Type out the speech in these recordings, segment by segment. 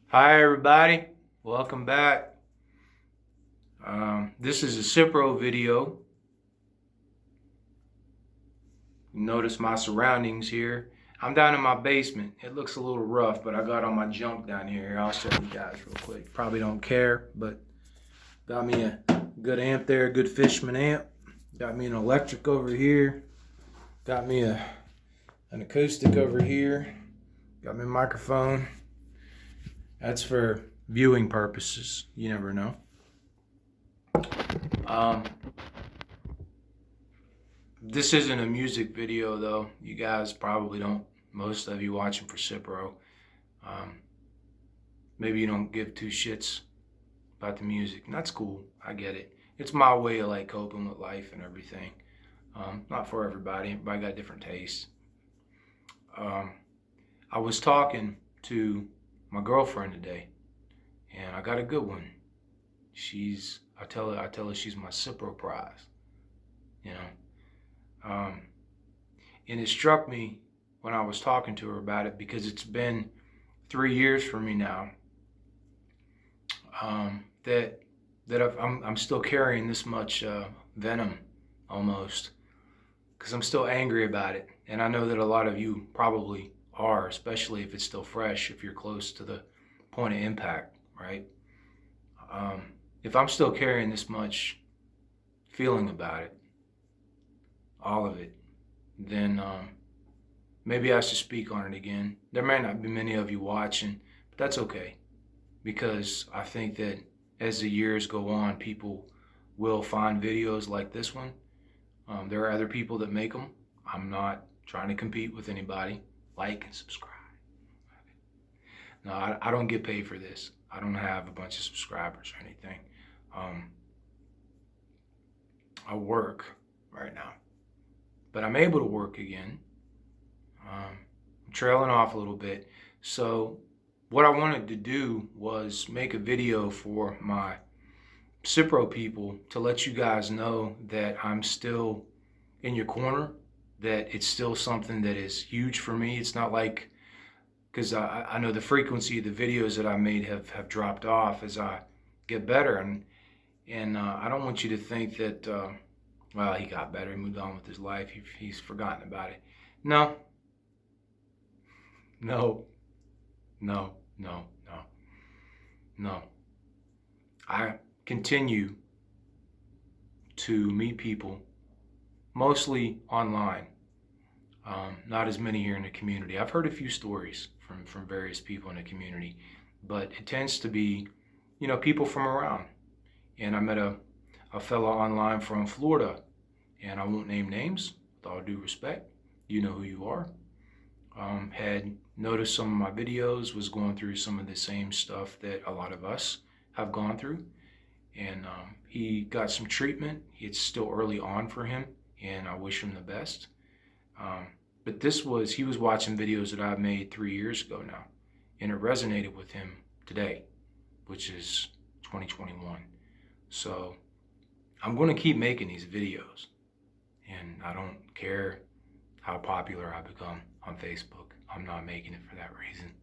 Hi everybody, welcome back. This is a Cipro video. Notice my surroundings here. I'm down in my basement. It looks a little rough, but I got all my junk down here. I'll show you guys real quick. Probably don't care, but got me a good amp there, good Fishman amp. Got me an electric over here. Got me an acoustic over here. Got me a microphone. That's for viewing purposes. You never know. This isn't a music video though. You guys probably don't, most of you watching for Cipro, maybe you don't give two shits about the music, and that's cool. I get it. It's my way of like coping with life and everything. Not for everybody. Everybody got different tastes. I was talking to my girlfriend today, and I got a good one. I tell her she's my Cipro prize, you know. And it struck me when I was talking to her about it, because it's been 3 years for me now, that I'm still carrying this much venom almost, because I'm still angry about it. And I know that a lot of you probably are, especially if it's still fresh, if you're close to the point of impact, right? If I'm still carrying this much feeling about it, all of it, then maybe I should speak on it again. There may not be many of you watching, but that's okay, because I think that as the years go on, people will find videos like this one. There are other people that make them. I'm not trying to compete with anybody. Like and subscribe. No, I don't get paid for this. I don't have a bunch of subscribers or anything. I work right now, but I'm able to work again. I'm trailing off a little bit. So what I wanted to do was make a video for my Cipro people to let you guys know that I'm still in your corner, that it's still something that is huge for me. It's not like, because I know the frequency of the videos that I made have dropped off as I get better, and I don't want you to think that well, he got better, he moved on with his life, he's forgotten about it. No, no, no, no, no, no. I continue to meet people, mostly online. Not as many here in the community. I've heard a few stories from various people in the community, but it tends to be, people from around. And I met a fellow online from Florida, and I won't name names, with all due respect. You know who you are. Had noticed some of my videos, was going through some of the same stuff that a lot of us have gone through. And he got some treatment. It's still early on for him, and I wish him the best. But he was watching videos that I made 3 years ago now, and it resonated with him today, which is 2021. So I'm going to keep making these videos, and I don't care how popular I become on Facebook. I'm not making it for that reason.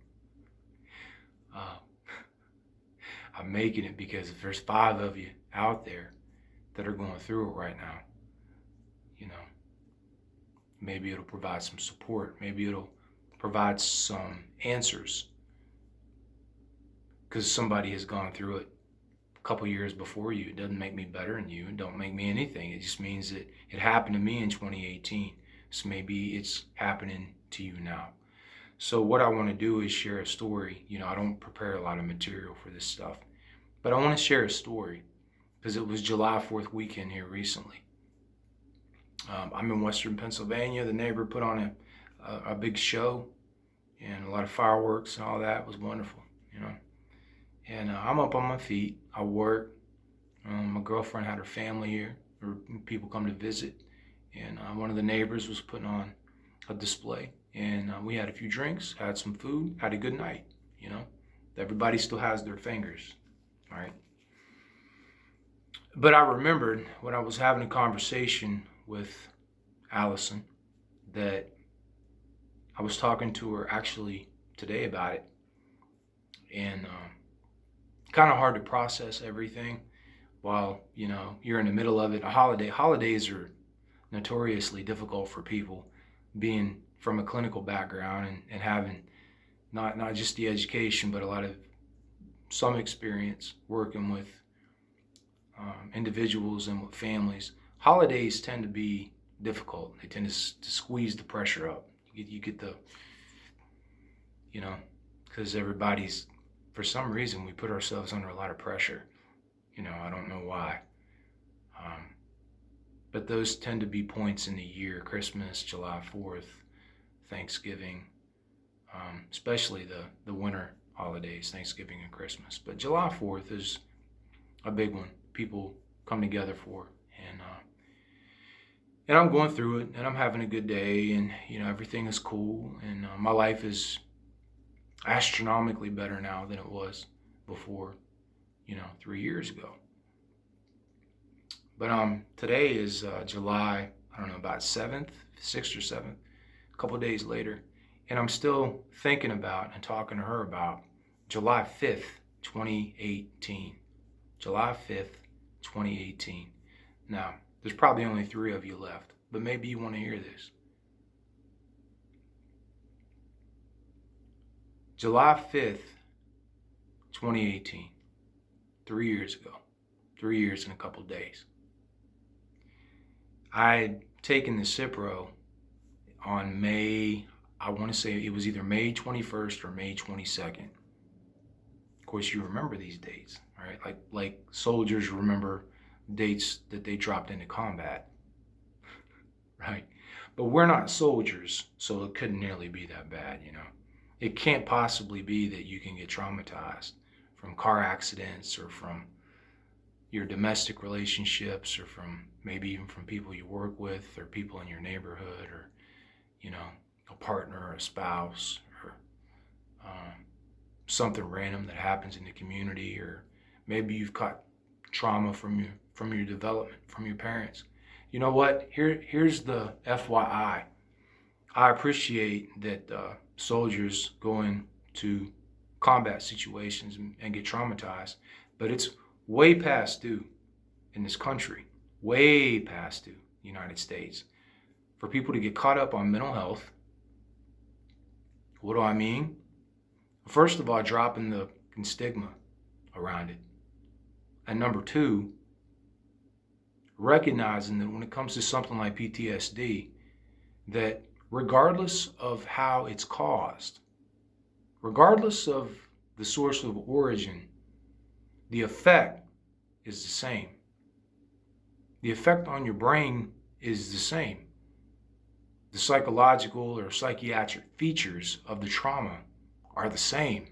I'm making it because if there's 5 of you out there that are going through it right now, maybe it'll provide some support. Maybe it'll provide some answers, because somebody has gone through it a couple years before you. It doesn't make me better than you. It don't make me anything. It just means that it happened to me in 2018. So maybe it's happening to you now. So what I want to do is share a story. I don't prepare a lot of material for this stuff, but I want to share a story because it was July 4th weekend here recently. I'm in Western Pennsylvania. The neighbor put on a big show and a lot of fireworks and all that. It was wonderful, And I'm up on my feet. I work. My girlfriend had her family here, or people come to visit, and one of the neighbors was putting on a display, and we had a few drinks, had some food, had a good night. Everybody still has their fingers, all right? But I remembered when I was having a conversation with Allison that I was talking to her actually today about it, and kind of hard to process everything while, you're in the middle of it. Holidays are notoriously difficult for people being from a clinical background and having not just the education, but a lot of some experience working with individuals and with families. Holidays tend to be difficult. They tend to squeeze the pressure up. You get the, because everybody's, for some reason, we put ourselves under a lot of pressure. I don't know why. But those tend to be points in the year: Christmas, July 4th, Thanksgiving, especially the winter holidays, Thanksgiving and Christmas. But July 4th is a big one. People come together for, and I'm going through it, and I'm having a good day, and everything is cool, and my life is astronomically better now than it was before, 3 years ago. But today is July, I don't know, about 7th, 6th or 7th, a couple days later, and I'm still thinking about and talking to her about July 5th, 2018. July 5th, 2018. Now, there's probably only 3 of you left, but maybe you want to hear this. July 5th, 2018, 3 years ago, 3 years and a couple days. I had taken the Cipro on May, I want to say it was either May 21st or May 22nd. Of course, you remember these dates, right? Like soldiers remember dates that they dropped into combat, right? But we're not soldiers, so it couldn't nearly be that bad, It can't possibly be that you can get traumatized from car accidents or from your domestic relationships or from maybe even from people you work with or people in your neighborhood or, a partner or a spouse or something random that happens in the community, or maybe you've got trauma from your development, from your parents. You know what? Here's the FYI. I appreciate that soldiers go into combat situations and get traumatized, but it's way past due in this country, way past due, the United States, for people to get caught up on mental health. What do I mean? First of all, dropping the stigma around it. And number 2, recognizing that when it comes to something like PTSD, that regardless of how it's caused, regardless of the source of origin, the effect is the same. The effect on your brain is the same. The psychological or psychiatric features of the trauma are the same.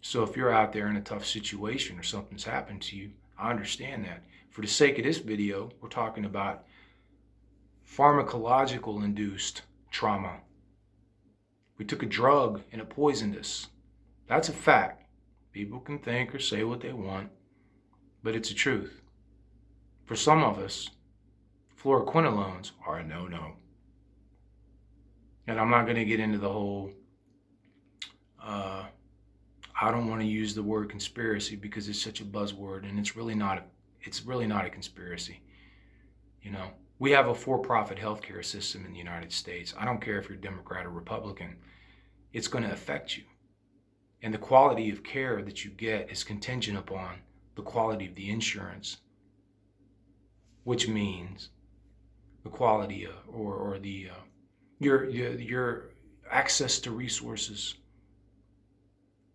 So if you're out there in a tough situation or something's happened to you, I understand that. For the sake of this video, we're talking about pharmacological induced trauma. We took a drug and it poisoned us. That's a fact. People can think or say what they want, but it's the truth. For some of us, fluoroquinolones are a no-no. And I'm not going to get into the whole, I don't want to use the word conspiracy because it's such a buzzword, and it's really not a conspiracy. We have a for-profit healthcare system in the United States. I don't care if you're Democrat or Republican. It's going to affect you. And the quality of care that you get is contingent upon the quality of the insurance, which means the quality or the your access to resources.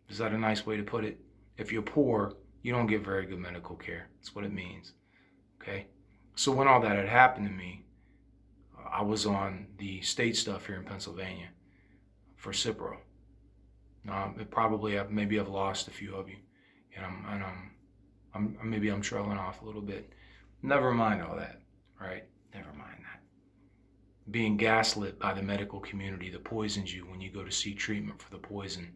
Is that a nice way to put it? If you're poor, you don't get very good medical care. That's what it means. Okay? So when all that had happened to me, I was on the state stuff here in Pennsylvania for Cipro. Maybe I've lost a few of you, and maybe I'm trailing off a little bit. Never mind all that, right? Never mind that. Being gaslit by the medical community that poisons you when you go to seek treatment for the poison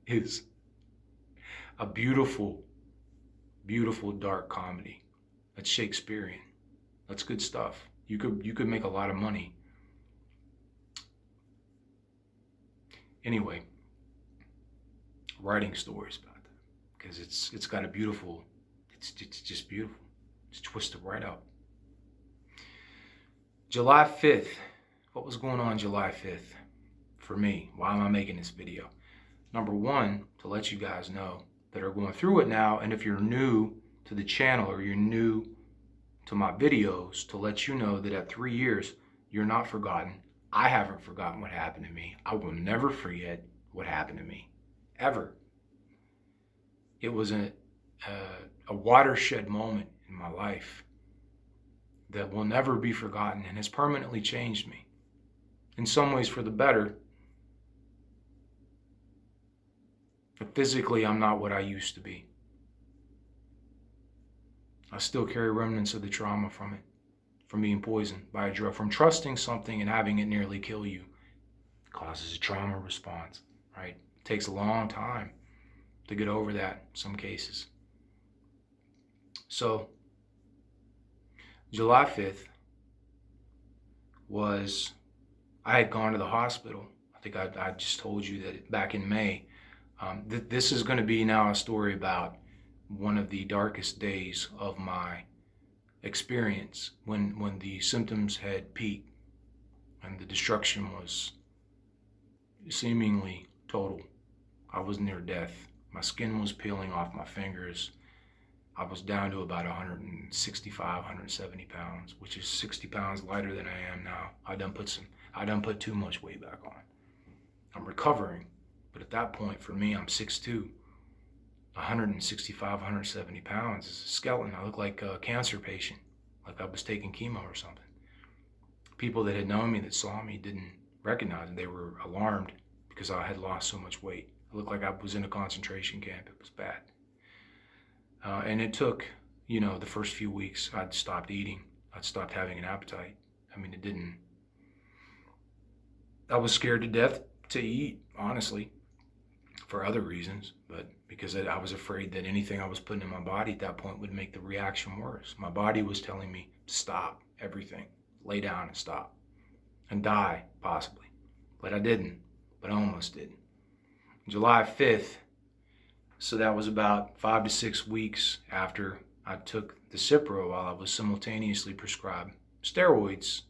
is a beautiful, beautiful dark comedy. That's Shakespearean. That's good stuff. You could make a lot of money. Anyway, writing stories about that because it's got a beautiful, it's just beautiful. It's twisted right out. July 5th. What was going on July 5th for me? Why am I making this video? Number one, to let you guys know that are going through it now, and if you're new to the channel or you're new to my videos, to let you know that at 3 years, you're not forgotten. I haven't forgotten what happened to me. I will never forget what happened to me, ever. It was a watershed moment in my life that will never be forgotten and has permanently changed me. In some ways for the better. But physically, I'm not what I used to be. I still carry remnants of the trauma from it, from being poisoned by a drug, from trusting something and having it nearly kill you. It causes a trauma response, right? It takes a long time to get over that in some cases. So, July 5th was, I had gone to the hospital. I think I just told you that back in May. This is going to be now a story about one of the darkest days of my experience when the symptoms had peaked and the destruction was seemingly total. I was near death. My skin was peeling off my fingers. I was down to about 165, 170 pounds, which is 60 pounds lighter than I am now. I done put too much weight back on. I'm recovering, but at that point for me, I'm 6'2", 165, 170 pounds. As a skeleton, I look like a cancer patient, like I was taking chemo or something. People that had known me, that saw me, didn't recognize me. They were alarmed because I had lost so much weight. I looked like I was in a concentration camp. It was bad. And it took, the first few weeks, I'd stopped eating. I'd stopped having an appetite. I mean, I was scared to death to eat, honestly, for other reasons, but because I was afraid that anything I was putting in my body at that point would make the reaction worse. My body was telling me, stop everything, lay down and stop, and die, possibly. But I didn't, but I almost did. July 5th, so that was about 5 to 6 weeks after I took the Cipro while I was simultaneously prescribed steroids.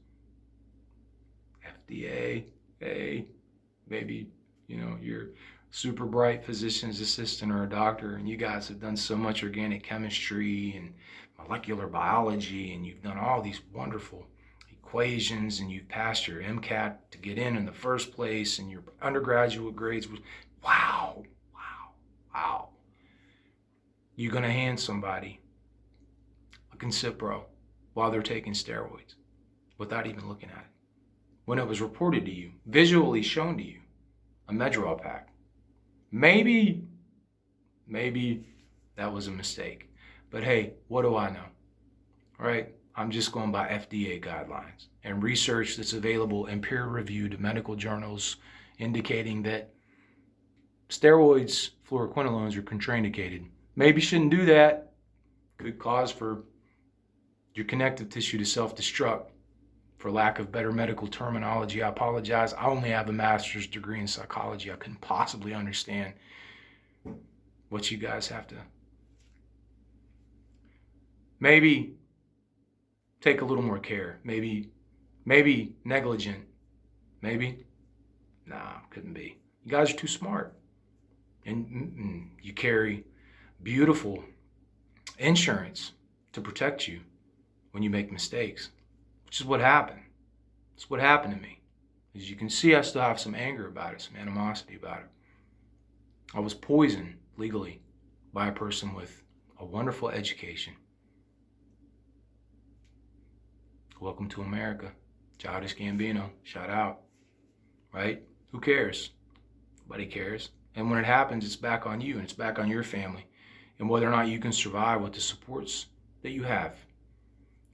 FDA, hey, maybe, you're super bright physician's assistant or a doctor, and you guys have done so much organic chemistry and molecular biology, and you've done all these wonderful equations, and you've passed your MCAT to get in the first place, and your undergraduate grades was, wow. You're going to hand somebody a Cipro while they're taking steroids without even looking at it. When it was reported to you, visually shown to you, a Medrol pack. Maybe that was a mistake. But hey, what do I know? Right? I'm just going by FDA guidelines and research that's available in peer-reviewed medical journals indicating that steroids, fluoroquinolones, are contraindicated. Maybe shouldn't do that. Could cause for your connective tissue to self-destruct. For lack of better medical terminology, I apologize. I only have a master's degree in psychology. I couldn't possibly understand what you guys have to. Maybe take a little more care. Maybe negligent. Maybe? Nah, couldn't be. You guys are too smart. And you carry beautiful insurance to protect you when you make mistakes, which is what happened. It's what happened to me. As you can see, I still have some anger about it, some animosity about it. I was poisoned legally by a person with a wonderful education. Welcome to America. Childish Gambino, shout out. Right? Who cares? Nobody cares. And when it happens, it's back on you and it's back on your family and whether or not you can survive with the supports that you have.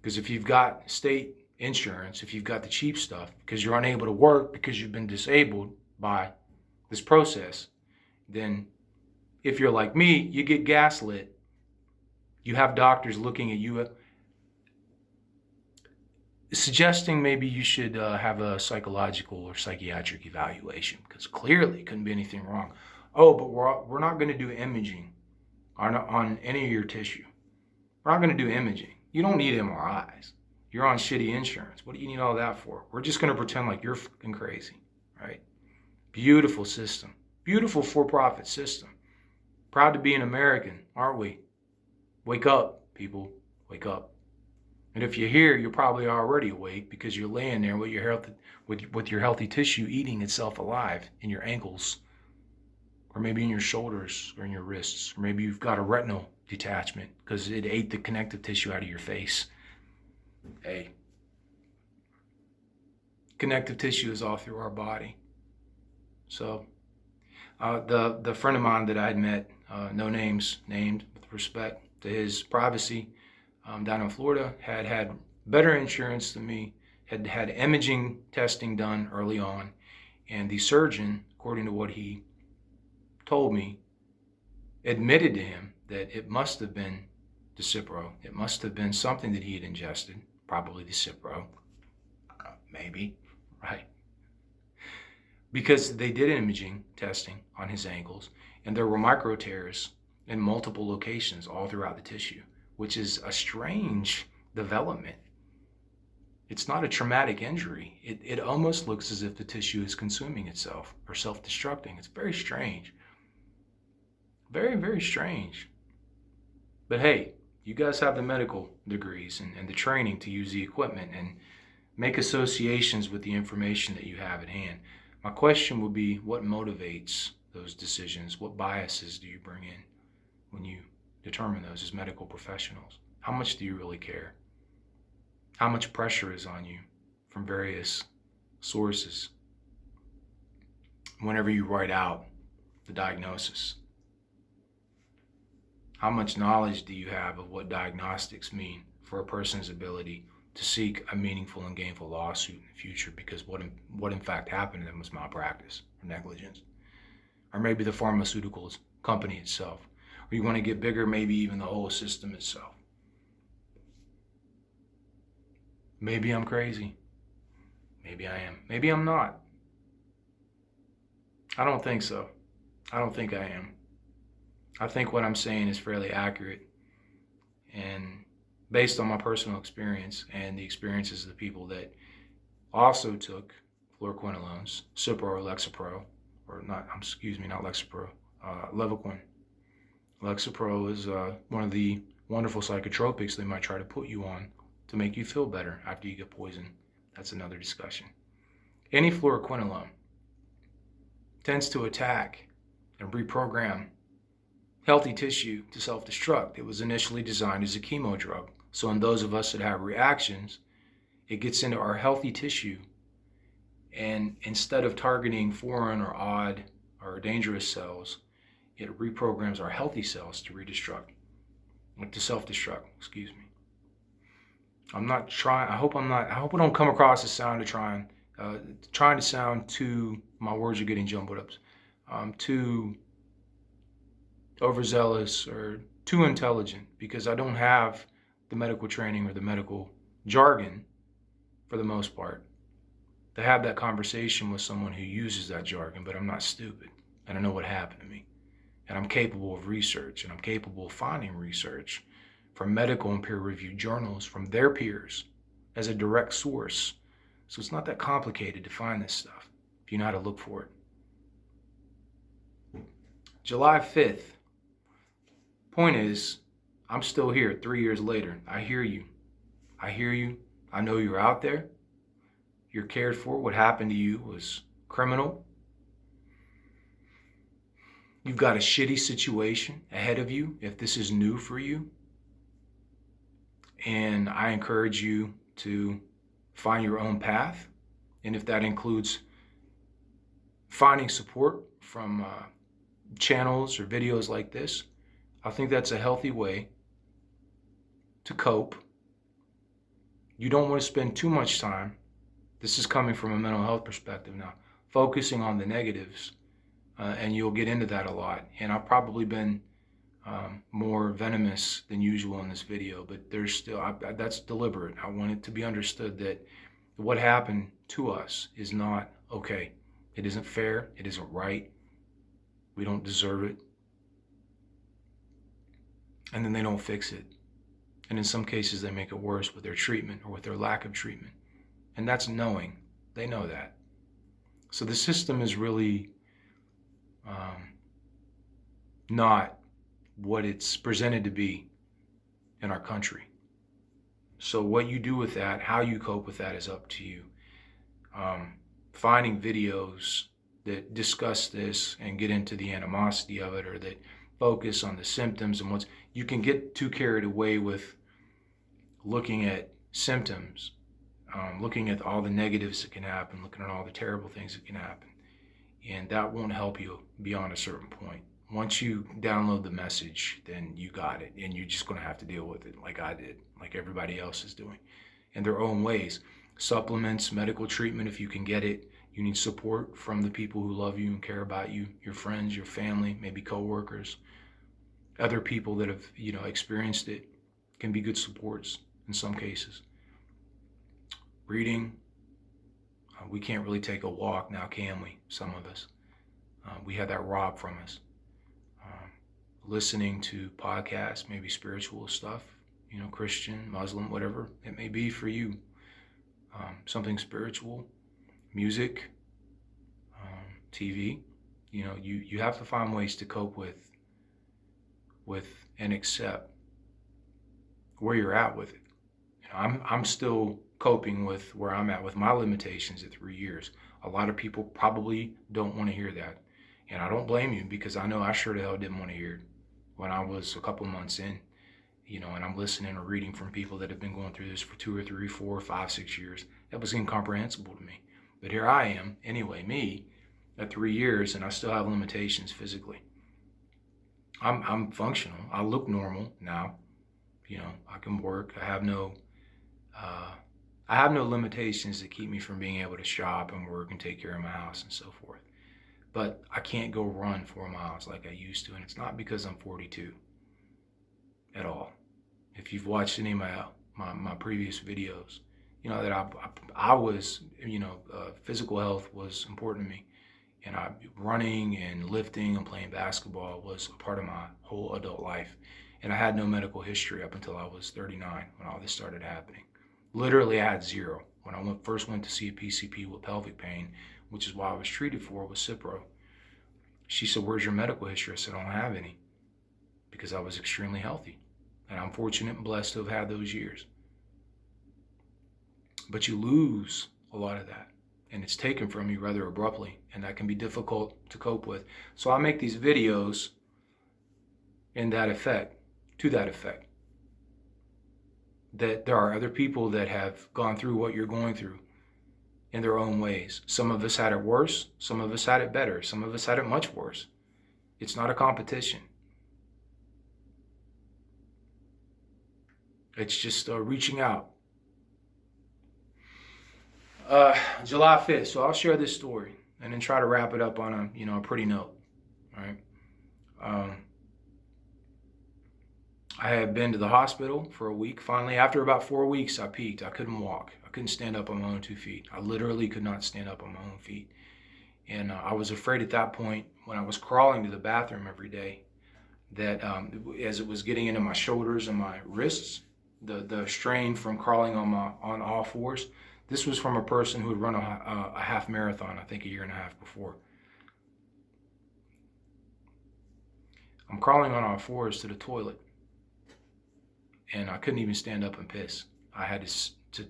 Because if you've got state insurance, if you've got the cheap stuff, because you're unable to work because you've been disabled by this process, then if you're like me, you get gaslit. You have doctors looking at you. suggesting maybe you should have a psychological or psychiatric evaluation, because clearly couldn't be anything wrong. Oh, but we're not going to do imaging on any of your tissue. We're not going to do imaging. You don't need MRIs. You're on shitty insurance. What do you need all that for? We're just going to pretend like you're fucking crazy, right? Beautiful system. Beautiful for-profit system. Proud to be an American, aren't we? Wake up, people. Wake up. And if you're here, you're probably already awake because you're laying there with your healthy tissue eating itself alive in your ankles, or maybe in your shoulders or in your wrists, or maybe you've got a retinal detachment because it ate the connective tissue out of your face. Hey, connective tissue is all through our body. So the friend of mine that I had met, no names named, with respect to his privacy, down in Florida, had better insurance than me, had imaging testing done early on, and the surgeon, according to what he told me, admitted to him that it must have been the Cipro. It must have been something that he had ingested, probably the Cipro, maybe, right? Because they did imaging testing on his ankles, and there were micro tears in multiple locations all throughout the tissue, which is a strange development. It's not a traumatic injury. It almost looks as if the tissue is consuming itself or self-destructing. It's very strange. Very, very strange. But hey, you guys have the medical degrees and the training to use the equipment and make associations with the information that you have at hand. My question would be, what motivates those decisions? What biases do you bring in when you determine those as medical professionals? How much do you really care? How much pressure is on you from various sources whenever you write out the diagnosis? How much knowledge do you have of what diagnostics mean for a person's ability to seek a meaningful and gainful lawsuit in the future because what in fact happened to them was malpractice or negligence? Or maybe the pharmaceuticals company itself. Or you want to get bigger, maybe even the whole system itself. Maybe I'm crazy. Maybe I am. Maybe I'm not. I don't think so. I don't think I am. I think what I'm saying is fairly accurate and based on my personal experience and the experiences of the people that also took fluoroquinolones, Cipro or Lexapro, or not Lexapro, Levaquin. Lexapro is one of the wonderful psychotropics they might try to put you on to make you feel better after you get poisoned. That's another discussion. Any fluoroquinolone tends to attack and reprogram healthy tissue to self-destruct. It was initially designed as a chemo drug. So in those of us that have reactions, it gets into our healthy tissue, and instead of targeting foreign or odd or dangerous cells, it reprograms our healthy cells to self-destruct, excuse me. I'm not trying, I hope I don't come across as sound of trying to sound too, my words are getting jumbled up, too overzealous or too intelligent, because I don't have the medical training or the medical jargon, for the most part, to have that conversation with someone who uses that jargon. But I'm not stupid, and I know what happened to me, and I'm capable of research, and I'm capable of finding research from medical and peer-reviewed journals from their peers as a direct source. So it's not that complicated to find this stuff if you know how to look for it. July 5th. Point is, I'm still here 3 years later. I hear you. I hear you. I know you're out there. You're cared for. What happened to you was criminal. You've got a shitty situation ahead of you if this is new for you. And I encourage you to find your own path. And if that includes finding support from channels or videos like this, I think that's a healthy way to cope. You don't want to spend too much time, this is coming from a mental health perspective now, focusing on the negatives, and you'll get into that a lot. And I've probably been more venomous than usual in this video, but there's still, that's deliberate. I want it to be understood that what happened to us is not okay. It isn't fair. It isn't right. We don't deserve it. And then they don't fix it. And in some cases, they make it worse with their treatment or with their lack of treatment. And that's knowing. They know that. So the system is really not what it's presented to be in our country. So what you do with that, how you cope with that, is up to you. Finding videos that discuss this and get into the animosity of it, or that focus on the symptoms and you can get too carried away with looking at symptoms, looking at all the negatives that can happen, looking at all the terrible things that can happen. And that won't help you beyond a certain point. Once you download the message, then you got it, and you're just going to have to deal with it like I did, like everybody else is doing, in their own ways. Supplements, medical treatment if you can get it. You need support from the people who love you and care about you, your friends, your family, maybe coworkers, other people that have, experienced it can be good supports in some cases. Reading. We can't really take a walk now, can we? Some of us. We had that robbed from us. Listening to podcasts, maybe spiritual stuff, Christian, Muslim, whatever it may be for you. Something spiritual, music, TV. You have to find ways to cope with and accept where you're at with it. I'm still coping with where I'm at with my limitations at 3 years. A lot of people probably don't want to hear that. And I don't blame you, because I know I sure the hell didn't want to hear it when I was a couple months in, and I'm listening or reading from people that have been going through this for 2 or 3, 4, 5, 6 years. That was incomprehensible to me. But here I am, anyway, me, at 3 years, and I still have limitations physically. I'm functional. I look normal now. I can work. I have no limitations that keep me from being able to shop and work and take care of my house and so forth. But I can't go run 4 miles like I used to, and it's not because I'm 42 at all. If you've watched any of my previous videos, that I was, physical health was important to me, and running and lifting and playing basketball was a part of my whole adult life. And I had no medical history up until I was 39 when all this started happening. Literally, I had zero. When I first went to see a PCP with pelvic pain, which is why I was treated for with Cipro, she said, "Where's your medical history?" I said, "I don't have any," because I was extremely healthy. And I'm fortunate and blessed to have had those years. But you lose a lot of that, and it's taken from you rather abruptly, and that can be difficult to cope with. So I make these videos to that effect, that there are other people that have gone through what you're going through in their own ways. Some of us had it worse, some of us had it better, some of us had it much worse. It's not a competition. It's just reaching out. July 5th, so I'll share this story and then try to wrap it up on a pretty note. All right. I had been to the hospital for a week. Finally, after about 4 weeks, I peaked. I couldn't walk. I couldn't stand up on my own 2 feet. I literally could not stand up on my own feet. And I was afraid at that point, when I was crawling to the bathroom every day, that as it was getting into my shoulders and my wrists, the strain from crawling on all fours. This was from a person who had run a half marathon, I think 1.5 years before. I'm crawling on all fours to the toilet, and I couldn't even stand up and piss. I had to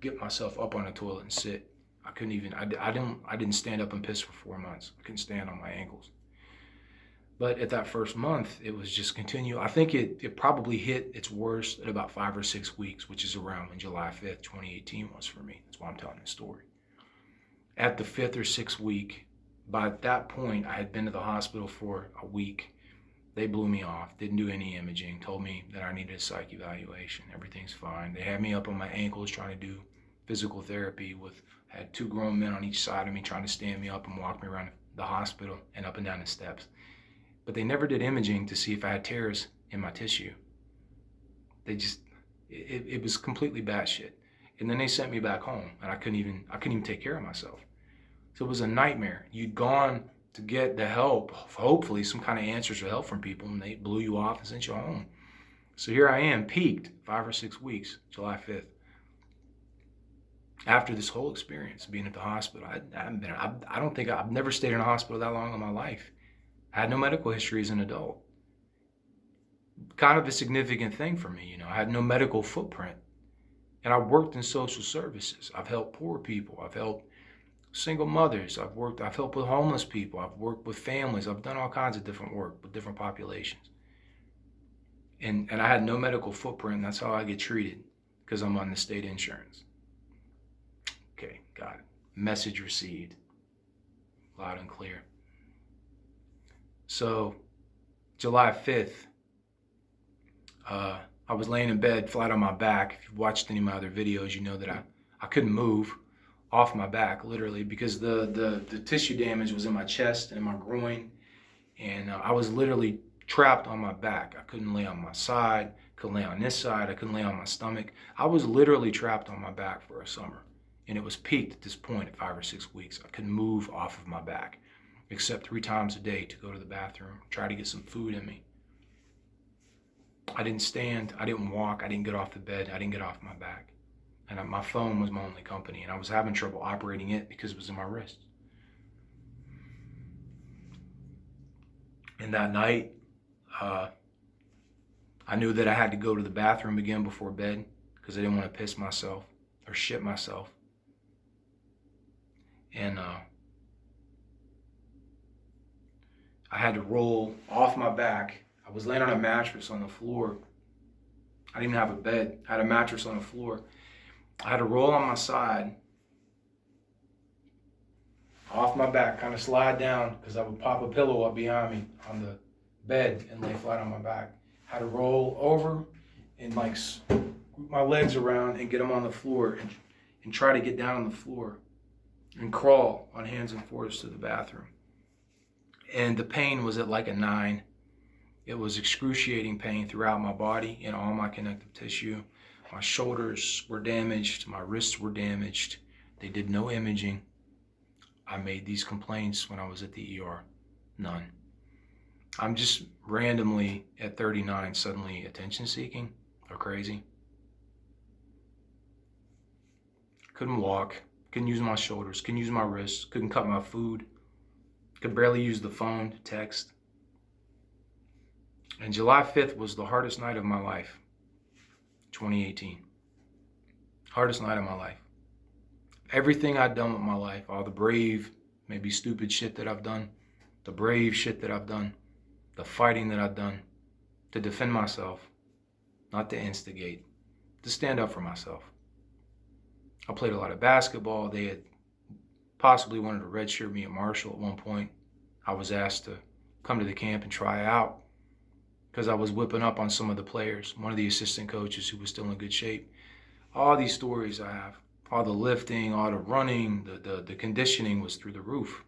get myself up on the toilet and sit. I couldn't even. I didn't stand up and piss for 4 months. I couldn't stand on my ankles. But at that first month, it was just continue. I think it probably hit its worst at about 5 or 6 weeks, which is around when July 5th, 2018 was for me. That's why I'm telling this story. At the 5th or 6th week, by that point, I had been to the hospital for a week. They blew me off, didn't do any imaging, told me that I needed a psych evaluation. Everything's fine. They had me up on my ankles trying to do physical therapy had 2 grown men on each side of me trying to stand me up and walk me around the hospital and up and down the steps. but they never did imaging to see if I had tears in my tissue. They just, it was completely batshit. And then they sent me back home, and I couldn't even take care of myself. So it was a nightmare. You'd gone to get the help, hopefully some kind of answers or help from people, and they blew you off and sent you home. So here I am, peaked 5 or 6 weeks, July 5th. After this whole experience, being at the hospital, I've never stayed in a hospital that long in my life. I had no medical history as an adult. Kind of a significant thing for me, I had no medical footprint. And I worked in social services. I've helped poor people. I've helped single mothers. I've helped with homeless people. I've worked with families. I've done all kinds of different work with different populations. And I had no medical footprint. And that's how I get treated, because I'm on the state insurance. Okay, got it. Message received. Loud and clear. So, July 5th, I was laying in bed flat on my back. If you've watched any of my other videos, you know that I couldn't move off my back, literally, because the tissue damage was in my chest and in my groin. And I was literally trapped on my back. I couldn't lay on my side, couldn't lay on this side, I couldn't lay on my stomach. I was literally trapped on my back for a summer. And it was peaked at this point at 5 or 6 weeks. I couldn't move off of my back, except 3 times a day to go to the bathroom, try to get some food in me. I didn't stand, I didn't walk, I didn't get off the bed, I didn't get off my back. And my phone was my only company, and I was having trouble operating it because it was in my wrist. And that night, I knew that I had to go to the bathroom again before bed because I didn't want to piss myself or shit myself. And I had to roll off my back. I was laying on a mattress on the floor. I didn't even have a bed. I had a mattress on the floor. I had to roll on my side, off my back, kind of slide down, because I would pop a pillow up behind me on the bed and lay flat on my back. I had to roll over and like group my legs around and get them on the floor and try to get down on the floor and crawl on hands and fours to the bathroom. And the pain was at like a 9. It was excruciating pain throughout my body and all my connective tissue. My shoulders were damaged. My wrists were damaged. They did no imaging. I made these complaints when I was at the ER. None. I'm just randomly at 39 suddenly attention seeking or crazy. Couldn't walk. Couldn't use my shoulders. Couldn't use my wrists. Couldn't cut my food. Could barely use the phone to text. And July 5th was the hardest night of my life. 2018. Hardest night of my life. Everything I'd done with my life, all the brave, maybe stupid shit that I've done, the brave shit that I've done, the fighting that I've done to defend myself, not to instigate, to stand up for myself. I played a lot of basketball. They had possibly wanted to redshirt me at Marshall at one point. I was asked to come to the camp and try out because I was whipping up on some of the players, one of the assistant coaches who was still in good shape. All these stories I have, all the lifting, all the running, the conditioning was through the roof.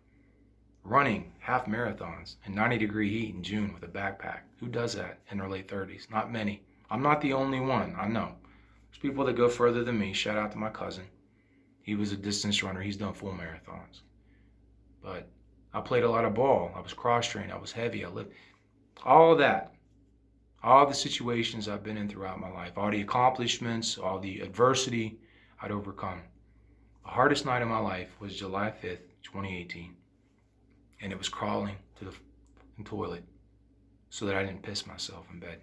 Running half marathons in 90-degree heat in June with a backpack. Who does that in their late 30s? Not many. I'm not the only one, I know. There's people that go further than me. Shout out to my cousin. He was a distance runner. He's done full marathons. But I played a lot of ball. I was cross-trained. I was heavy. I lived. All of that. All the situations I've been in throughout my life. All the accomplishments, all the adversity I'd overcome. The hardest night of my life was July 5th, 2018. And it was crawling to the toilet so that I didn't piss myself in bed.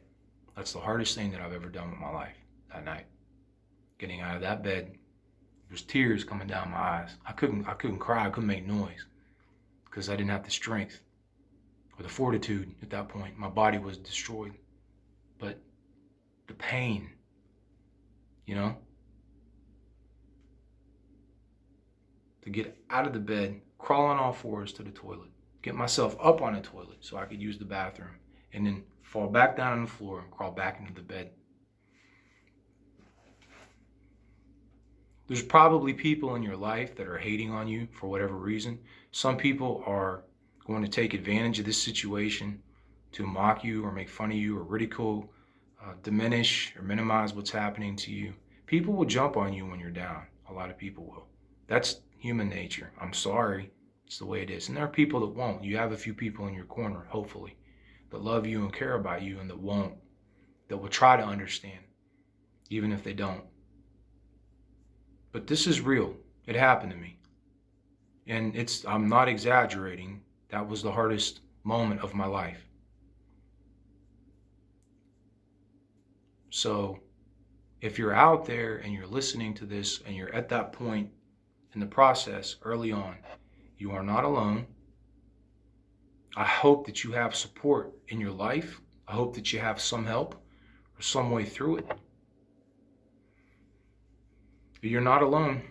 That's the hardest thing that I've ever done with my life that night. Getting out of that bed, there's tears coming down my eyes. I couldn't cry, I couldn't make noise because I didn't have the strength or the fortitude at that point. My body was destroyed. But the pain, to get out of the bed, crawl on all fours to the toilet, get myself up on the toilet so I could use the bathroom, and then fall back down on the floor and crawl back into the bed. There's probably people in your life that are hating on you for whatever reason. Some people are going to take advantage of this situation to mock you or make fun of you or ridicule, diminish or minimize what's happening to you. People will jump on you when you're down. A lot of people will. That's human nature. I'm sorry. It's the way it is. And there are people that won't. You have a few people in your corner, hopefully, that love you and care about you and that won't, that will try to understand, even if they don't. But this is real. It happened to me. And I'm not exaggerating. That was the hardest moment of my life. So if you're out there and you're listening to this and you're at that point in the process early on, you are not alone. I hope that you have support in your life. I hope that you have some help or some way through it. But you're not alone.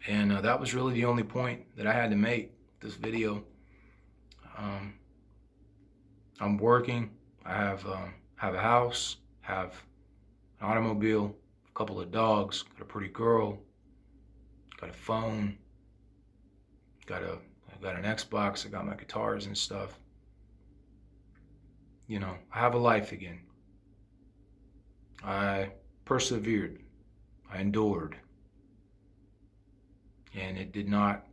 And that was really the only point that I had to make this video. I'm working. I have a house, have an automobile, a couple of dogs, got a pretty girl, got a phone, I got an Xbox, I got my guitars and stuff. You know, I have a life again. I persevered. I endured. And it did not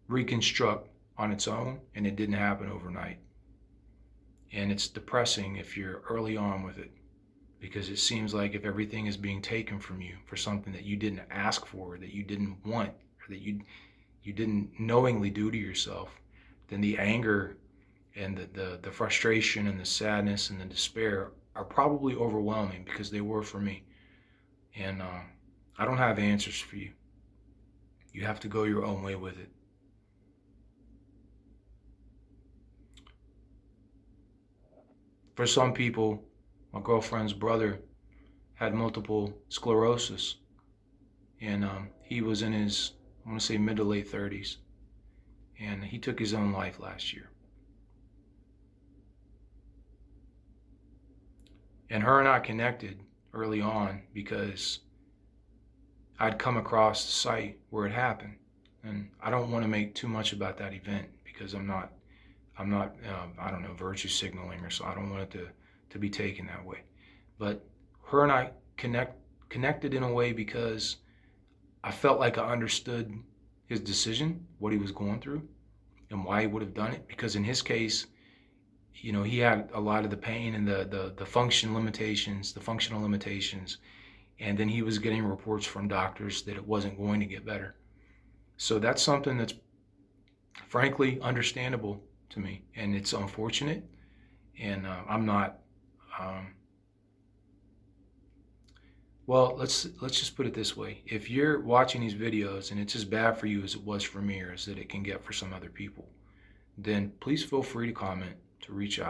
reconstruct on its own, and it didn't happen overnight. And it's depressing if you're early on with it, because it seems like if everything is being taken from you for something that you didn't ask for, that you didn't want, or that you didn't knowingly do to yourself, then the anger and the frustration and the sadness and the despair are probably overwhelming, because they were for me. And I don't have answers for you. You have to go your own way with it. For some people, my girlfriend's brother had multiple sclerosis, and he was in his, I want to say, mid to late 30s, and he took his own life last year. And her and I connected early on because I'd come across the site where it happened. And I don't want to make too much about that event, because I'm not I don't know, virtue signaling, or so. I don't want it to be taken that way. But her and I connected in a way because I felt like I understood his decision, what he was going through, and why he would have done it. Because in his case, you know, he had a lot of the pain and the functional limitations, and then he was getting reports from doctors that it wasn't going to get better. So that's something that's frankly understandable to me, and it's unfortunate. And I'm not. Well, let's just put it this way: if you're watching these videos and it's as bad for you as it was for me, or as that it can get for some other people, then please feel free to comment, to reach out.